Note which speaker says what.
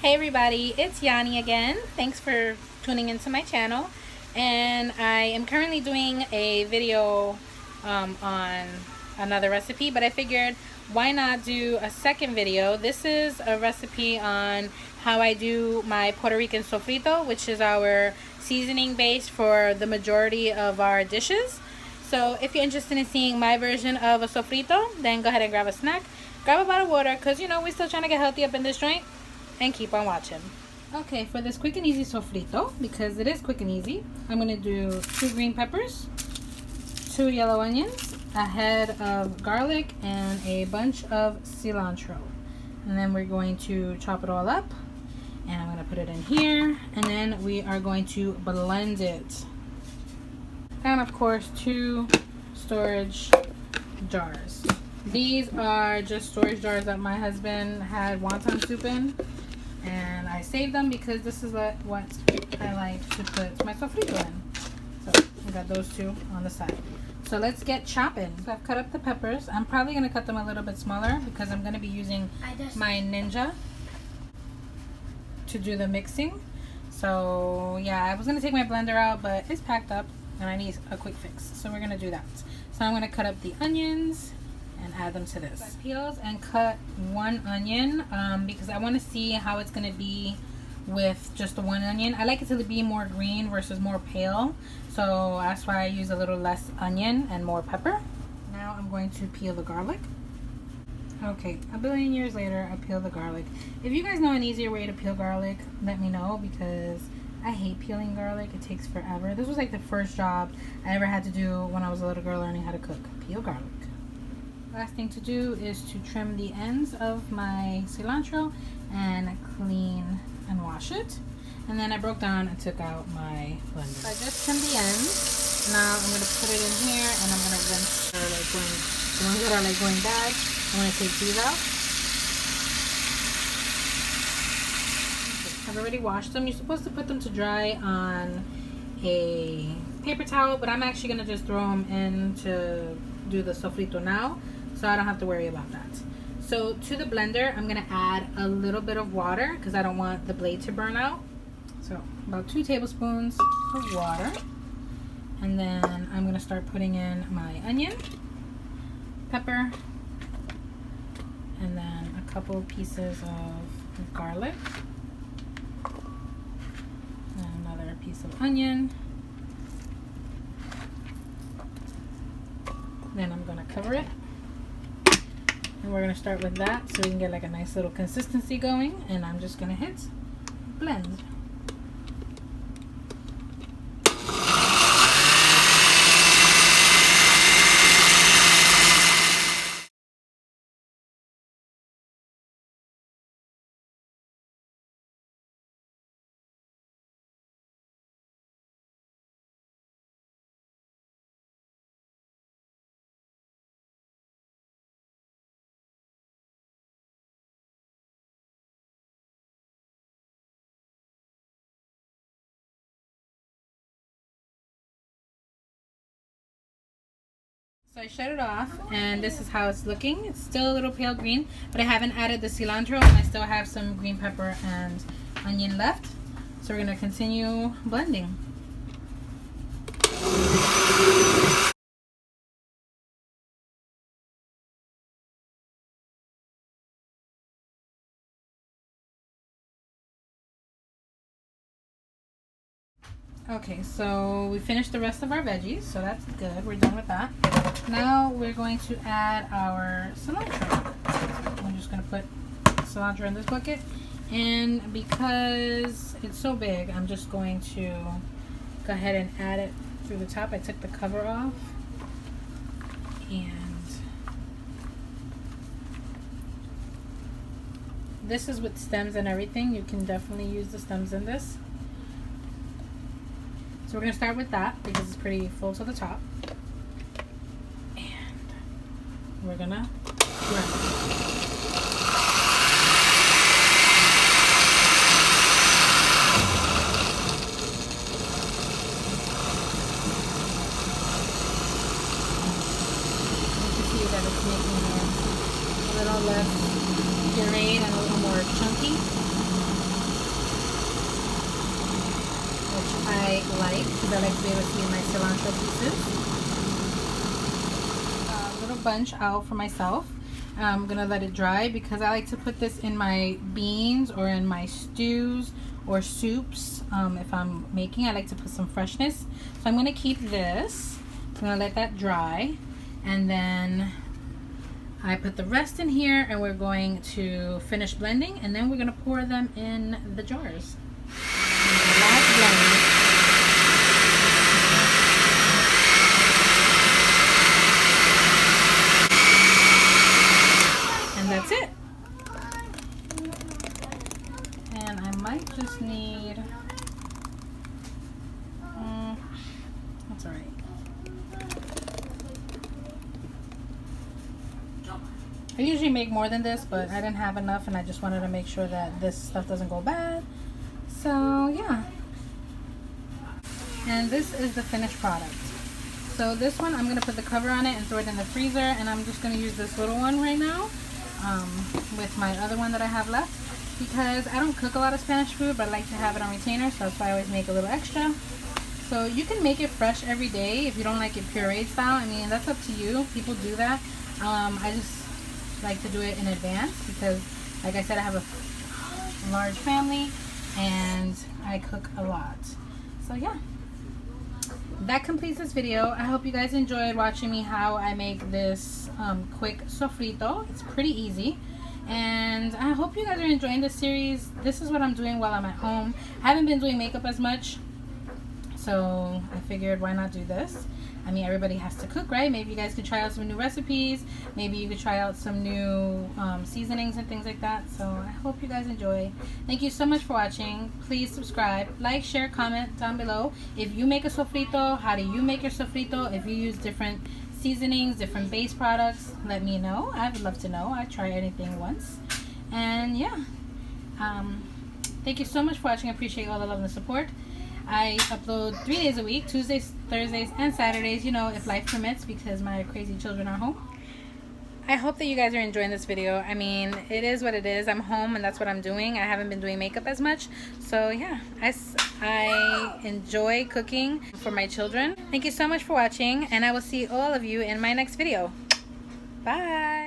Speaker 1: Hey everybody, it's Yanni again. Thanks for tuning into my channel. And I am currently doing a video on another recipe, but I figured why not do a second video. This is a recipe on how I do my Puerto Rican sofrito, which is our seasoning base for the majority of our dishes. So if you're interested in seeing my version of a sofrito, then go ahead and grab a snack, grab a bottle of water, because you know we're still trying to get healthy up in this joint, and keep on watching. Okay, for this quick and easy sofrito, because it is quick and easy, I'm going to do 2 green peppers, 2 yellow onions, a head of garlic, and a bunch of cilantro. And then we're going to chop it all up, and I'm going to put it in here, and then we are going to blend it. And of course 2 storage jars. These are just storage jars that my husband had wonton soup in, and I saved them because this is what I like to put my sofrito in. So I got those 2 on the side. So let's get chopping. So I've cut up the peppers. I'm probably going to cut them a little bit smaller because I'm going to be using my Ninja to do the mixing. So yeah, I was going to take my blender out, but it's packed up and I need a quick fix. So we're going to do that. So I'm going to cut up the onions and add them to this. I peeled and cut 1 onion because I want to see how it's going to be with just the 1 onion. I like it to be more green versus more pale, so that's why I use a little less onion and more pepper. Now I'm going to peel the garlic. Okay, a billion years later I peel the garlic. If you guys know an easier way to peel garlic, let me know, because I hate peeling garlic. It takes forever. This was like the first job I ever had to do when I was a little girl learning how to cook. Peel garlic. Last thing to do is to trim the ends of my cilantro and clean and wash it. And then I broke down and took out my blender. So I just trimmed the ends. Now I'm going to put it in here and I'm going to rinse the ones that are like going bad. I'm going to take these out. I've already washed them. You're supposed to put them to dry on a paper towel, but I'm actually going to just throw them in to do the sofrito now, so I don't have to worry about that. So to the blender, I'm going to add a little bit of water because I don't want the blade to burn out. So about 2 tablespoons of water. And then I'm going to start putting in my onion, pepper, and then a couple pieces of garlic, and another piece of onion. Then I'm going to cover it, and we're going to start with that so we can get like a nice little consistency going. And I'm just going to hit blend. So I shut it off, and this is how it's looking. It's still a little pale green, but I haven't added the cilantro, and I still have some green pepper and onion left. So we're going to continue blending. Okay, so we finished the rest of our veggies, so that's good. We're done with that. Now we're going to add our cilantro. I'm just going to put cilantro in this bucket, and because it's so big, I'm just going to go ahead and add it through the top. I took the cover off, and this is with stems and everything. You can definitely use the stems in this. So we're going to start with that because it's pretty full to the top. And we're going to blend it. That it's making it a little less pureed and a little more chunky. I like, because I like to be able to see my cilantro pieces. A little bunch out for myself. I'm gonna let it dry because I like to put this in my beans or in my stews or soups. If I'm making, I like to put some freshness. So I'm gonna keep this. I'm gonna let that dry, and then I put the rest in here, and we're going to finish blending, and then we're gonna pour them in the jars. Last blend. That's it. And I might just need, that's all right. I usually make more than this, but I didn't have enough, and I just wanted to make sure that this stuff doesn't go bad. So yeah. And this is the finished product. So this one, I'm gonna put the cover on it and throw it in the freezer, and I'm just gonna use this little one right now. With my other one that I have left, because I don't cook a lot of Spanish food, but I like to have it on retainer, so that's why I always make a little extra. So you can make it fresh every day if you don't like it pureed style. I mean, that's up to you. People do that. I just like to do it in advance because, like I said, I have a large family and I cook a lot. So yeah, that completes this video. I hope you guys enjoyed watching me how I make this quick sofrito. It's pretty easy, and I hope you guys are enjoying this series. This is what I'm doing while I'm at home. I haven't been doing makeup as much, so I figured why not do this. I mean, everybody has to cook, right? Maybe you guys could try out some new recipes. Maybe you could try out some new seasonings and things like that. So I hope you guys enjoy. Thank you so much for watching. Please subscribe, like, share, comment down below. If you make a sofrito, how do you make your sofrito? If you use different seasonings, different base products, let me know. I would love to know. I try anything once. And yeah, thank you so much for watching. I appreciate all the love and the support. I upload 3 days a week, Tuesdays, Thursdays, and Saturdays, you know, if life permits, because my crazy children are home. I hope that you guys are enjoying this video. I mean, it is what it is. I'm home, and that's what I'm doing. I haven't been doing makeup as much. So yeah, I enjoy cooking for my children. Thank you so much for watching, and I will see all of you in my next video. Bye!